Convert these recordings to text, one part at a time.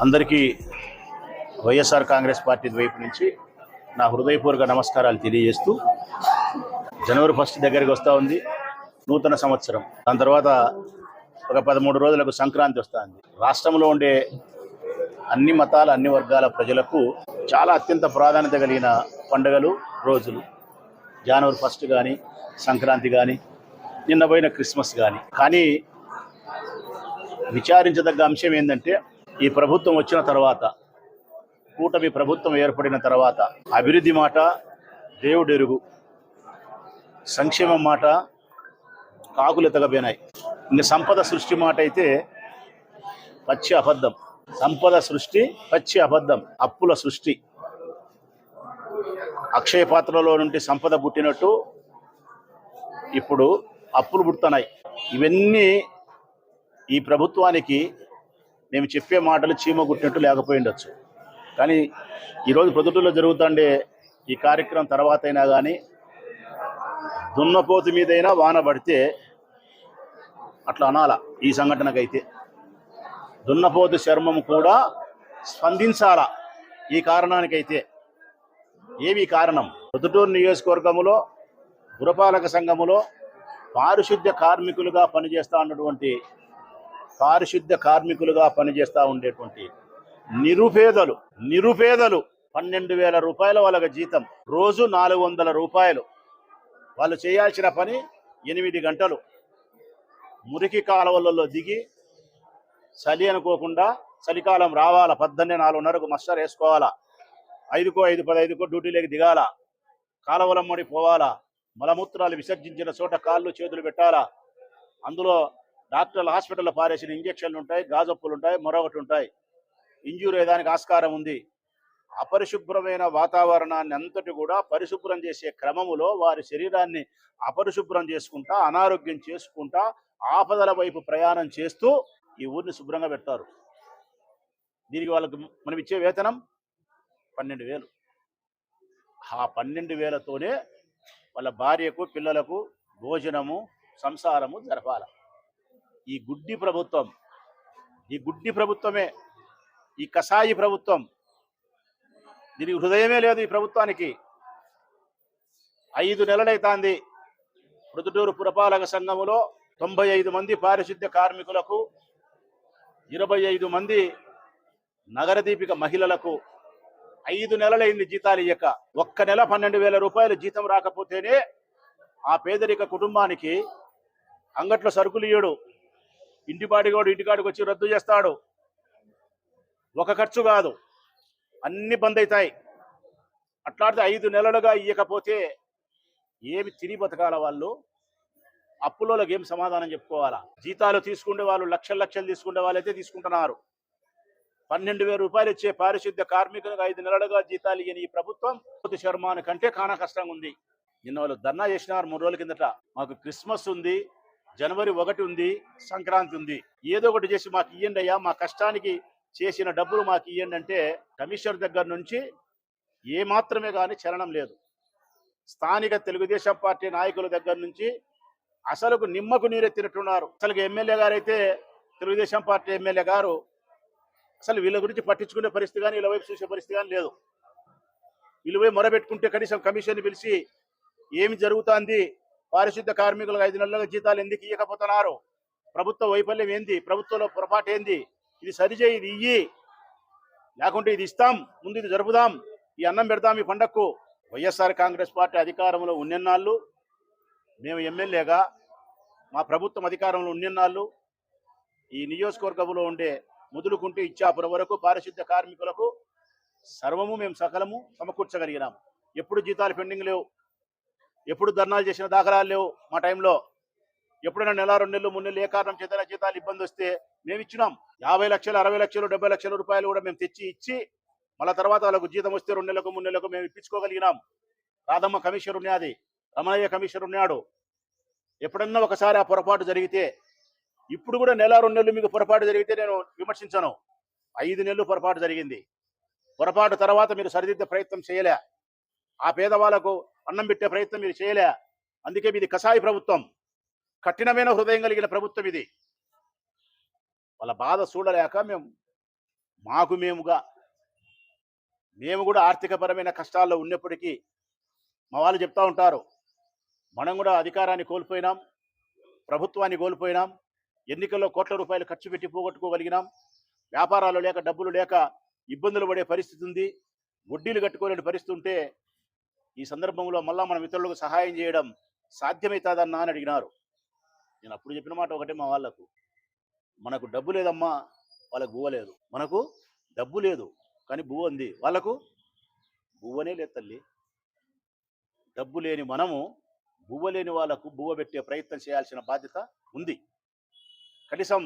అందరికీ వైఎస్ఆర్ కాంగ్రెస్ పార్టీ వైపు నుంచి నా హృదయపూర్వక నమస్కారాలు తెలియజేస్తూ, జనవరి 1 దగ్గరికి వస్తూ ఉంది నూతన సంవత్సరం. దాని తర్వాత ఒక 13 రోజులకు సంక్రాంతి వస్తుంది. రాష్ట్రంలో ఉండే అన్ని మతాల అన్ని వర్గాల ప్రజలకు చాలా అత్యంత ప్రాధాన్యత కలిగిన పండుగలు రోజులు. జనవరి 1 కానీ, సంక్రాంతి కానీ, నిన్న పోయిన క్రిస్మస్ కానీ విచారించదగ్గ అంశం ఏంటంటే, ఈ ప్రభుత్వం వచ్చిన తర్వాత, కూటమి ప్రభుత్వం ఏర్పడిన తర్వాత అభివృద్ధి మాట దేవుడెరుగు, సంక్షేమం మాట కాకులెతగబోయినాయి. ఇంకా సంపద సృష్టి మాట అయితే పచ్చి అబద్ధం. సంపద సృష్టి పచ్చి అబద్ధం, అప్పుల సృష్టి. అక్షయ పాత్రలో నుండి సంపద పుట్టినట్టు ఇప్పుడు అప్పులు పుడుతున్నాయి. ఇవన్నీ ఈ ప్రభుత్వానికి మేము చెప్పే మాటలు చీమ కుట్టినట్టు లేకపోయిండొచ్చు. కానీ ఈరోజు ప్రొద్దుటూరులో జరుగుతుండే ఈ కార్యక్రమం తర్వాత అయినా కానీ, దున్నపోతు మీదైనా వాన పడితే అట్లా అనాల. ఈ సంఘటనకైతే దున్నపోతు చర్మం కూడా స్పందించాలా ఈ కారణానికైతే. ఏవి కారణం? ప్రొద్దుటూరు నియోజకవర్గంలో పురపాలక సంఘములో పారిశుద్ధ్య కార్మికులుగా పనిచేస్తూ ఉండేటువంటి నిరుపేదలు 12,000 రూపాయల వాళ్ళకి జీతం, రోజు 400 రూపాయలు. వాళ్ళు చేయాల్సిన పని 8 గంటలు మురికి కాలువలలో దిగి, చలి అనుకోకుండా చలికాలం రావాలా, 4:30కు మస్టర్ వేసుకోవాలా, 5కో 5:15కో డ్యూటీలోకి దిగాల, కాలువలమ్మడి పోవాలా, మలమూత్రాలు విసర్జించిన చోట కాళ్ళు చేతులు పెట్టాలా. అందులో డాక్టర్లు హాస్పిటల్లో పారేసిన ఇంజక్షన్లు ఉంటాయి, గాజప్పులు ఉంటాయి, మరొకటి ఉంటాయి. ఇంజూరీ అయ్యేదానికి ఆస్కారం ఉంది. అపరిశుభ్రమైన వాతావరణాన్ని అంతటి కూడా పరిశుభ్రం చేసే క్రమములో వారి శరీరాన్ని అపరిశుభ్రం చేసుకుంటా, అనారోగ్యం చేసుకుంటా, ఆపదల వైపు ప్రయాణం చేస్తూ ఈ ఊరిని శుభ్రంగా పెడతారు. దీనికి వాళ్ళకి మనం ఇచ్చే వేతనం 12,000. ఆ 12,000తోనే వాళ్ళ భార్యకు, పిల్లలకు భోజనము, సంసారము జరపాల. ఈ గుడ్డి ప్రభుత్వమే ఈ కసాయి ప్రభుత్వం. దీనికి హృదయమే లేదు ఈ ప్రభుత్వానికి. 5 నెలలైతాంది ప్రొద్దుటూరు పురపాలక సంఘములో 95 మంది పారిశుద్ధ్య కార్మికులకు, 25 మంది నగరదీపిక మహిళలకు 5 నెలలైంది జీతాలు ఇయ్యక. ఒక్క నెల 12,000 రూపాయలు జీతం రాకపోతేనే ఆ పేదరిక కుటుంబానికి అంగట్లో సరుకులు ఇయ్యడు, ఇంటికాడికి వచ్చి రద్దు చేస్తాడు. ఒక ఖర్చు కాదు, అన్ని బంద్ అవుతాయి. అట్లాంటి 5 నెలలుగా ఇయ్యకపోతే ఏమి తిని బతకాల వాళ్ళు? అప్పులోకి ఏం సమాధానం చెప్పుకోవాలా? జీతాలు తీసుకుంటే వాళ్ళు లక్షలు తీసుకునే వాళ్ళైతే తీసుకుంటున్నారు. 12,000 రూపాయలు ఇచ్చే పారిశుద్ధ్య కార్మికులకు 5 నెలలుగా జీతాలు ఇయ్యని ఈ ప్రభుత్వం శర్మాని కంటే కానా కష్టంగా ఉంది. నిన్న వాళ్ళు ధర్నా చేసినారు 3 రోజుల కిందట. మాకు క్రిస్మస్ ఉంది, జనవరి 1 ఉంది, సంక్రాంతి ఉంది, ఏదో ఒకటి చేసి మాకు ఇయ్యండి అయ్యా, మా కష్టానికి చేసిన డబ్బులు మాకు ఇయ్యండి అంటే కమిషనర్ దగ్గర నుంచి ఏమాత్రమే కానీ చలనం లేదు. స్థానిక తెలుగుదేశం పార్టీ నాయకుల దగ్గర నుంచి అసలుకు నిమ్మకు నీరెత్తినట్టున్నారు. అసలు ఎమ్మెల్యే గారు అయితే, తెలుగుదేశం పార్టీ ఎమ్మెల్యే గారు అసలు వీళ్ళ గురించి పట్టించుకునే పరిస్థితి కానీ, వీళ్ళ వైపు చూసే పరిస్థితి కానీ లేదు. వీళ్ళు పోయి మొరబెట్టుకుంటే కనీసం కమిషన్ పిలిచి ఏమి జరుగుతుంది, పారిశుద్ధ్య కార్మికులకు 5 నెలలుగా జీతాలు ఎందుకు ఇవ్వకపోతున్నారు, ప్రభుత్వ వైఫల్యం ఏంది, ప్రభుత్వంలో పొరపాటు ఏంది, ఇది సరిచేయి, ఇది ఇయ్యి, లేకుంటే ఇది ఇస్తాం, ముందు ఇది జరుపుదాం, ఈ అన్నం పెడదాం ఈ పండక్కు. వైఎస్ఆర్ కాంగ్రెస్ పార్టీ అధికారంలో ఉన్నెన్నాళ్ళు, మేము ఎమ్మెల్యేగా మా ప్రభుత్వం అధికారంలో ఉన్నెన్నాళ్ళు ఈ నియోజకవర్గంలో ఉండే మొదలుకుంటే ఇచ్చాపురం వరకు పారిశుద్ధ్య కార్మికులకు సర్వము మేము సకలము సమకూర్చగలిగినాం. ఎప్పుడు జీతాలు పెండింగ్ లేవు, ఎప్పుడు ధర్నాలు చేసిన దాఖలాలు లేవు మా టైంలో. ఎప్పుడైనా నెల 2 నెలలు 3 నెలలు ఏ కారణం చేత జీతాలు ఇబ్బంది వస్తే మేము ఇచ్చినాం. 50 లక్షలు 60 లక్షలు 70 లక్షల రూపాయలు కూడా మేము ఇచ్చి మళ్ళీ తర్వాత వాళ్ళకు జీతం వస్తే 2 నెలలకు 3 నెలలకు మేము ఇప్పించుకోగలిగినాం. రాధమ్మ కమిషనర్ ఉన్నది, రమణయ్య కమిషనర్ ఉన్నాడు. ఎప్పుడన్నా ఒకసారి ఆ పొరపాటు జరిగితే, ఇప్పుడు కూడా నెల 2 నెలలు మీకు పొరపాటు జరిగితే నేను విమర్శించను. 5 నెలలు పొరపాటు జరిగింది. పొరపాటు తర్వాత మీరు సరిదిద్దే ప్రయత్నం చేయలే, ఆ పేదవాళ్లకు అన్నం పెట్టే ప్రయత్నం మీరు చేయలే. అందుకే మీది కసాయి ప్రభుత్వం, కఠినమైన హృదయం కలిగిన ప్రభుత్వం ఇది. వాళ్ళ బాధ చూడలేక మేము మేము కూడా ఆర్థికపరమైన కష్టాల్లో ఉన్నప్పటికీ మా వాళ్ళు చెప్తా ఉంటారు, మనం కూడా అధికారాన్ని కోల్పోయినాం, ప్రభుత్వాన్ని కోల్పోయినాం, ఎన్నికల్లో కోట్ల రూపాయలు ఖర్చు పెట్టి పోగొట్టుకోగలిగినాం, వ్యాపారాలు లేక డబ్బులు లేక ఇబ్బందులు పడే పరిస్థితి ఉంది, వడ్డీలు కట్టుకోలేని పరిస్థితి ఉంటే ఈ సందర్భంలో మళ్ళా మనం ఇతరులకు సహాయం చేయడం సాధ్యమవుతుందన్నా అని అడిగినారు. నేను అప్పుడు చెప్పిన మాట ఒకటే మా వాళ్ళకు, మనకు డబ్బు లేదమ్మా, వాళ్ళకు బువ్వ లేదు. మనకు డబ్బు లేదు కానీ బువ్వ ఉంది, వాళ్ళకు బువ్వనే లేదు తల్లి. డబ్బు లేని మనము బువ్వ లేని వాళ్ళకు బువ్వ పెట్టే ప్రయత్నం చేయాల్సిన బాధ్యత ఉంది. కనీసం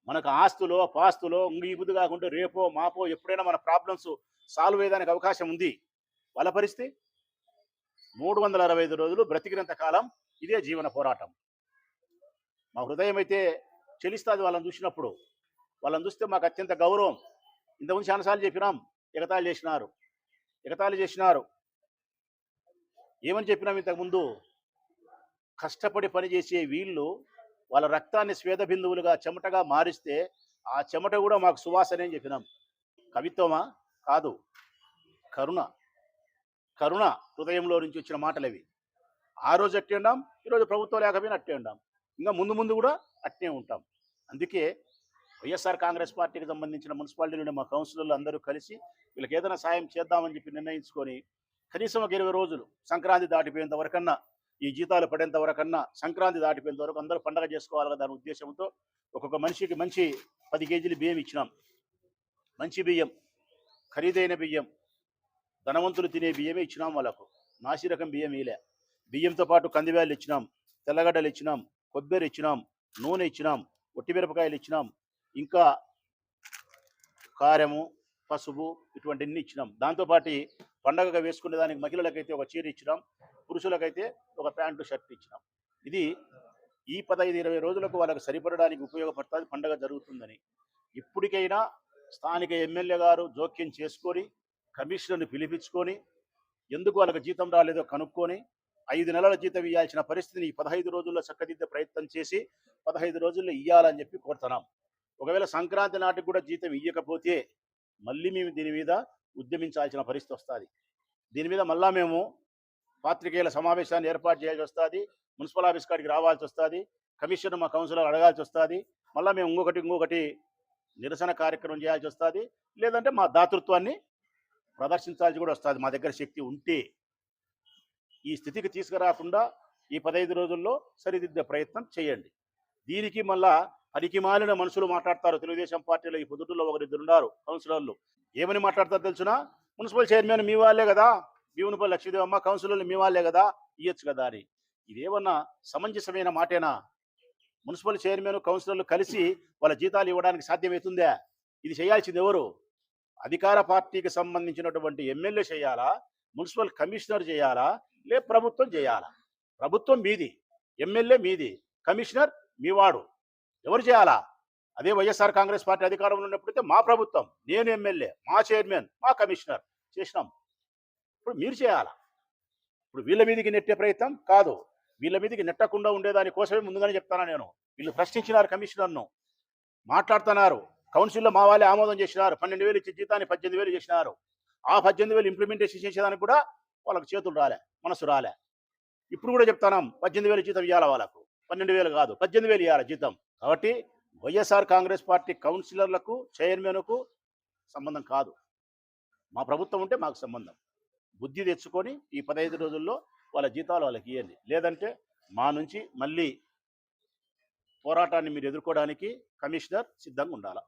మనకు ఆస్తులో పాస్తులో ఈ బుద్ధి కాకుండా రేపో మాపో ఎప్పుడైనా మన ప్రాబ్లమ్స్ సాల్వ్ అయ్యేదానికి అవకాశం ఉంది. వాళ్ళ పరిస్థితి 365 రోజులు బ్రతికినంత కాలం ఇదే జీవన పోరాటం. మా హృదయం అయితే చెలిస్తుంది వాళ్ళని చూసినప్పుడు. వాళ్ళని చూస్తే మాకు అత్యంత గౌరవం. ఇంతకుముందు చాలాసార్లు చెప్పినాం, ఎగతాళి చేసినారు. ఏమని చెప్పినాం ఇంతకుముందు? కష్టపడి పనిచేసే వీళ్ళు వాళ్ళ రక్తాన్ని స్వేద బిందువులుగా చెమటగా మారిస్తే ఆ చెమట కూడా మాకు సువాసనే అని చెప్పినాం. కవిత్వమా? కాదు, కరుణ హృదయంలో నుంచి వచ్చిన మాటలు అవి. ఆ రోజు అట్టే ఉన్నాం, ఈరోజు ప్రభుత్వం లేకపోయినా అట్టే ఉన్నాం, ఇంకా ముందు కూడా అట్టే ఉంటాం. అందుకే వైఎస్ఆర్ కాంగ్రెస్ పార్టీకి సంబంధించిన మున్సిపాలిటీ నుండి మా కౌన్సిలర్లు అందరూ కలిసి వీళ్ళకి ఏదైనా సాయం చేద్దామని చెప్పి నిర్ణయించుకొని కనీసం ఒక 20 రోజులు, సంక్రాంతి దాటిపోయేంత వరకన్నా, ఈ జీతాలు పడేంత వరకన్నా, సంక్రాంతి దాటిపోయేంత వరకు అందరూ పండగ చేసుకోవాలి దాని ఉద్దేశంతో ఒక్కొక్క మనిషికి మంచి 10 కేజీలు బియ్యం ఇచ్చినాం. మంచి బియ్యం, ఖరీదైన బియ్యం, ధనవంతులు తినే బియ్యమే ఇచ్చినాం వాళ్ళకు. నాసిరకం బియ్యం ఇలే. బియ్యంతో పాటు కందివేళ్ళు ఇచ్చినాం, తెల్లగడ్డలు ఇచ్చినాం, కొబ్బరి ఇచ్చినాం, నూనె ఇచ్చినాం, ఒట్టిమిరపకాయలు ఇచ్చినాం, ఇంకా కారము, పసుపు ఇటువంటివన్నీ ఇచ్చినాం. దాంతోపాటు పండగగా వేసుకునే దానికి మహిళలకైతే ఒక చీర ఇచ్చినాం, పురుషులకైతే ఒక ప్యాంటు షర్ట్ ఇచ్చినాం. ఇది ఈ 15-20 రోజులకు వాళ్ళకి సరిపడడానికి ఉపయోగపడుతుంది, పండగ జరుగుతుందని. ఇప్పటికైనా స్థానిక ఎమ్మెల్యే గారు జోక్యం చేసుకొని కమిషనర్ని పిలిపించుకొని ఎందుకు వాళ్ళకి జీతం రాలేదో కనుక్కొని 5 నెలల జీతం ఇవ్వాల్సిన పరిస్థితిని ఈ 15 రోజుల్లో చక్కదిద్దే ప్రయత్నం చేసి 15 రోజుల్లో ఇవ్వాలని చెప్పి కోరుతున్నాం. ఒకవేళ సంక్రాంతి నాటికి కూడా జీతం ఇవ్వకపోతే మళ్ళీ మేము దీని మీద ఉద్యమించాల్సిన పరిస్థితి వస్తుంది. దీని మీద మళ్ళా మేము పాత్రికేయుల సమావేశాన్ని ఏర్పాటు చేయాల్సి వస్తుంది, మున్సిపల్ ఆఫీస్ కాడికి రావాల్సి వస్తుంది, కమిషనర్ మా కౌన్సిలర్ అడగాల్సి వస్తుంది, మళ్ళీ మేము ఇంకొకటి నిరసన కార్యక్రమం చేయాల్సి వస్తుంది, లేదంటే మా దాతృత్వాన్ని ప్రదర్శించాల్సి కూడా వస్తుంది. మా దగ్గర శక్తి ఉంటే ఈ స్థితికి తీసుకురాకుండా ఈ 15 రోజుల్లో సరిదిద్దే ప్రయత్నం చేయండి. దీనికి మళ్ళా పనికి మాలిన మనుషులు మాట్లాడతారు. తెలుగుదేశం పార్టీలో ఈ పొద్దుటూరులో 1-2 ఉన్నారు కౌన్సిలర్లు. ఏమని మాట్లాడతారు తెలుసునా? మున్సిపల్ చైర్మన్ మీ వాళ్ళే కదా, భీమునిపల్లి లక్ష్మీదేవమ్మ, కౌన్సిలర్లు మీ వాళ్ళే కదా, ఇయ్యొచ్చు కదా అని. ఇదేమన్నా సమంజసమైన మాటేనా? మున్సిపల్ చైర్మన్ కౌన్సిలర్లు కలిసి వాళ్ళ జీతాలు ఇవ్వడానికి సాధ్యమవుతుందా? ఇది చేయాల్సింది ఎవరు? అధికార పార్టీకి సంబంధించినటువంటి ఎమ్మెల్యే చేయాలా, మున్సిపల్ కమిషనర్ చేయాలా, లే ప్రభుత్వం చేయాలా? ప్రభుత్వం మీది, ఎమ్మెల్యే మీది, కమిషనర్ మీవాడు. ఎవరు చేయాలా? అదే వైఎస్ఆర్ కాంగ్రెస్ పార్టీ అధికారంలో ఉన్నప్పుడైతే మా ప్రభుత్వం, నేను ఎమ్మెల్యే, మా చైర్మన్, మా కమిషనర్ చేసినాం. ఇప్పుడు మీరు చేయాలా? ఇప్పుడు వీళ్ళ మీదకి నెట్టే ప్రయత్నం కాదు, వీళ్ళ మీదకి నెట్టకుండా ఉండేదాని కోసమే ముందుగానే చెప్తాను నేను. వీళ్ళు ప్రశ్నించినారు, కమిషనర్ను మాట్లాడుతున్నారు, కౌన్సిల్లో మా వాళ్ళే ఆమోదం చేసినారు, 12,000 ఇచ్చే జీతాన్ని 18,000 చేసినారు. ఆ 18,000 ఇంప్లిమెంటేషన్ చేసేదానికి కూడా వాళ్ళకి చేతులు రాలే, మనసు రాలే. ఇప్పుడు కూడా చెప్తాను, 18,000 జీతం ఇవ్వాలి వాళ్ళకు, 12,000 కాదు 18,000 ఇవ్వాలి జీతం. కాబట్టి వైఎస్ఆర్ కాంగ్రెస్ పార్టీ కౌన్సిలర్లకు చైర్మన్కు సంబంధం కాదు, మా ప్రభుత్వం ఉంటే మాకు సంబంధం. బుద్ధి తెచ్చుకొని ఈ 15 రోజుల్లో వాళ్ళ జీతాలు వాళ్ళకి ఇవ్వండి, లేదంటే మా నుంచి మళ్ళీ పోరాటాన్ని మీరు ఎదుర్కోవడానికి కమిషనర్ సిద్ధంగా ఉండాలి.